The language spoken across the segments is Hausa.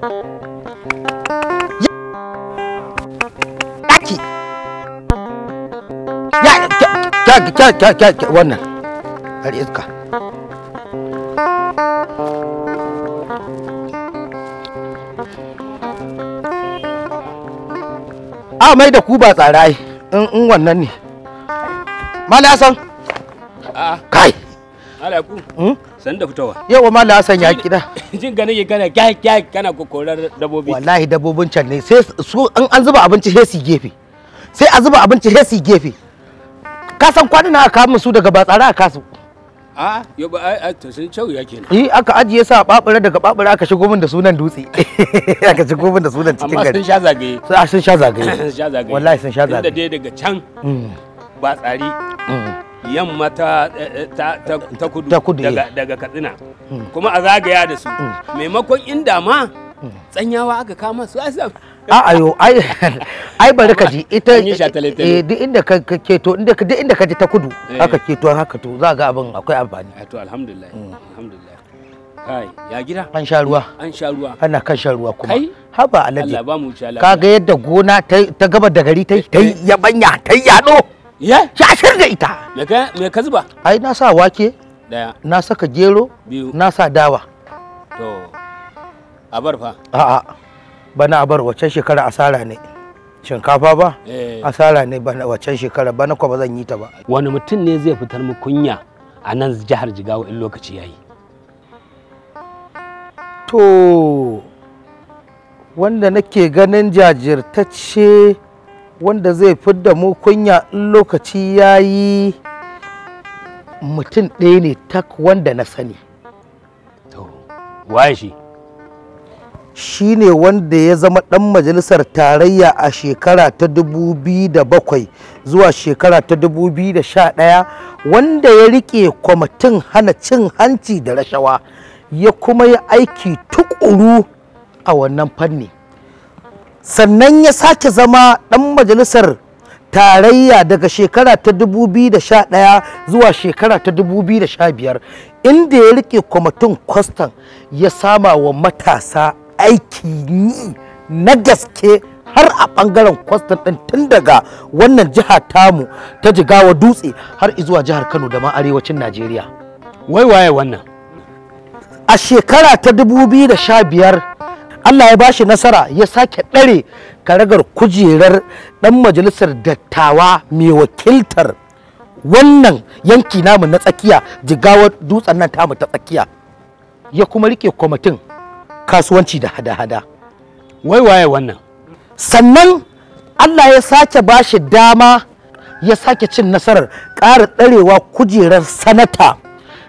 Daki. Ya wannan. Har iska. A mai da ku ba tsarai in wannan ne. Mala Hassan. Kai. Alaku. San da fitowa. Yawa Mala Hassan ya kida. Jin ga nake kana kyai kana kokorar dabobi. Wallahi dabobin can ne sai su an zuba abinci sai su gefe. Sai a zuba abinci sai su gefe. Ka san kwanan aka kawo su daga ba tsara aka su. Yo ba to sun cewa yake ne. Aka ajiye sa babura daga babura aka shigo min da sunan dutse. Aka shigo min da sunan cikin gari. Amma sun sha zagaye. Sun sha zagaye. Sun sha zagaye. Wallahi sun sha zagaye. Tunda dai daga can ba tsari. Yamma ta kudu daga Katsina. Kuma a zagaya da su. Maimakon inda ma tsanyawa aka kama su ayo ai bari ka ji ita duk inda ka keto duk inda ka ji ta kudu haka keto haka to za ga abin akwai amfani. To alhamdulillah alhamdulillah. Kai ya gida an sha ruwa ana kan shan ruwa kuma haba alaji Allah ba mu ci Allah kaga yadda gona ta gaba da gari ta yabanya ta yado ya shirga ita me ka zuba ai na sa wake daya na saka gero biyu na sa dawa to abar fa bana abar waccan shekara asara ne shinkafa ba asara ne bana waccan shekara bana ko ba zan yi ta ba. Wani mutum ne zai fitar mu kunya a nan jihar Jigawa in lokaci yayi? To wanda nake ganin jajirtacce wanda zai fidda mu kunya in lokaci yayi mutum ɗaya ne tak wanda na sani. To waye shi? Shi ne wanda ya zama ɗan majalisar tarayya a shekara ta 2007 zuwa shekara ta 2011 wanda ya rike kwamitin hana cin hanci da rashawa ya kuma yi aiki tukuru a wannan fanni. Sannan ya sake zama ɗan majalisar tarayya daga shekara ta 2011 zuwa shekara ta 2015 inda ya rike kwamitin kwastan ya sama wa matasa aiki yi na gaske har a bangaren kwastan din tun daga wannan jiha tamu ta Jigawa dutse har zuwa jihar Kano da ma arewacin Najeriya. Wai waye wannan? A shekara ta 2015 Allah ya bashi nasara ya sake ɗare karagar kujerar ɗan majalisar dattawa mai wakiltar wannan yanki namu na tsakiya Jigawa dutsen nan tamu ta tsakiya ya kuma rike kwamitin kasuwanci da hada-hada. Wai waye wannan? Sannan Allah ya sake bashi dama ya sake cin nasarar ƙara ɗarewa kujerar sanata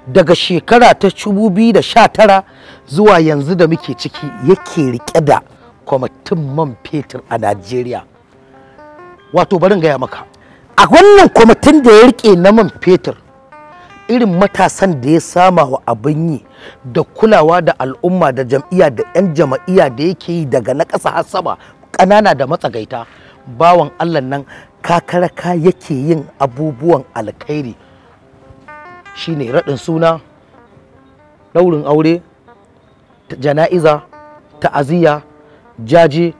daga shekara ta 2019 zuwa yanzu da muke ciki yake rike da kwamitin man fetur a Najeriya. Wato barin gaya maka a wannan kwamitin da ya rike na man fetur irin matasan da ya sama wa abin yi da kulawa da al'umma da jam'iyya da 'yan jama'iyya da yake yi daga na ƙasa har sama ƙanana da matsagaita bawan Allah nan kakaraka yake yin abubuwan alkhairi shine raɗin suna ɗaurin aure jana'iza ta'aziyya jaje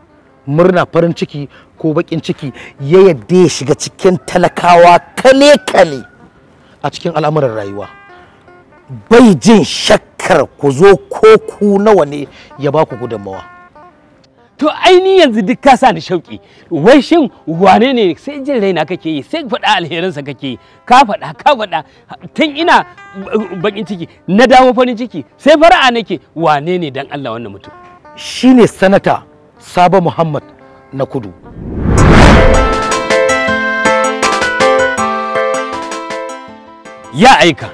murna farin ciki ko baƙin ciki ya yadda ya shiga cikin talakawa kale-kale a cikin al'amuran rayuwa bai jin shakkar ku zo ko ku nawa ne ya ba ku gudunmawa. To aini yanzu duk ka sa ni shauki wai shin wane ne sai jin raina kake yi sai faɗa alherinsa kake yi ka faɗa tun ina bakin ciki na dawo farin ciki sai fara'a nake wane ne dan Allah wannan mutum? Shine sanata Sabo Muhammad Nakudu. Ya aika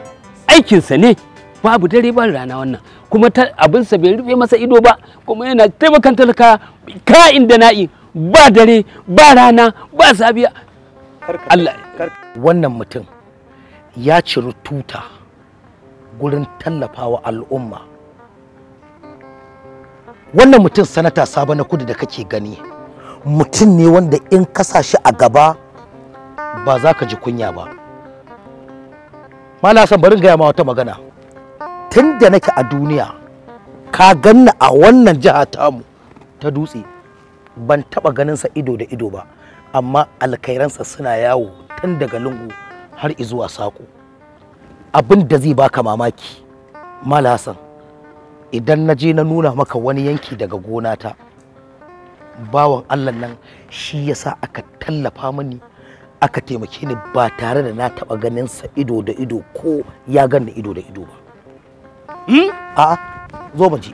aikinsa ne babu dare ba rana wannan kuma abinsa bai rufe masa ido ba kuma yana taimakan talaka ka'in da na'i ba dare ba rana ba safiya. Allah wannan mutum ya ciri tuta gurin tallafawa al'umma. Wannan mutum sanata Sabo Nakudu da kake gani mutum ne wanda in kasa shi a gaba ba za ka ji kunya ba. Mala Hassan barin gaya ma wata magana tun da nake a duniya ka ganni a wannan jiha tamu ta dutse ban taba ganin sa ido da ido ba, amma alkairansa suna yawo tun daga lungu har izuwa sako. Abin da zai baka mamaki Malam Hassan, idan na je na nuna maka wani yanki daga gonata, bawan Allah nan shi yasa aka tallafa mini, aka taimake ni ba tare da na taba ganin sa ido da ido ko ya ganni ido da ido ba. A'a zo mu je.